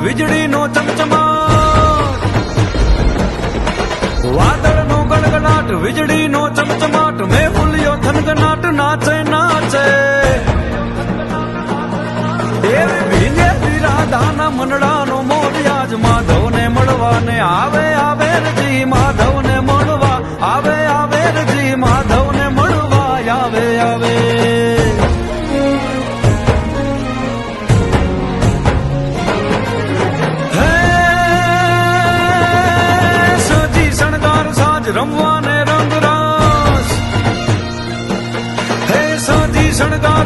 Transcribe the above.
વીજળીનો ચમચમાટ, વાદળનો ગડગડાટ, વીજળીનો ચમચમાટ, મેહુલિયો થનગનાટ, નાચે નાચે એવી ભીંગેલી રાધાના મનડાનો મોડિયા જ માધવને મળવાને આવે આવે રજી, માધવને મળવા આવે આવે રજી, માધવને મળવા આવે આવે. રમવાને રંગરાસ, હે સાજી શણગાર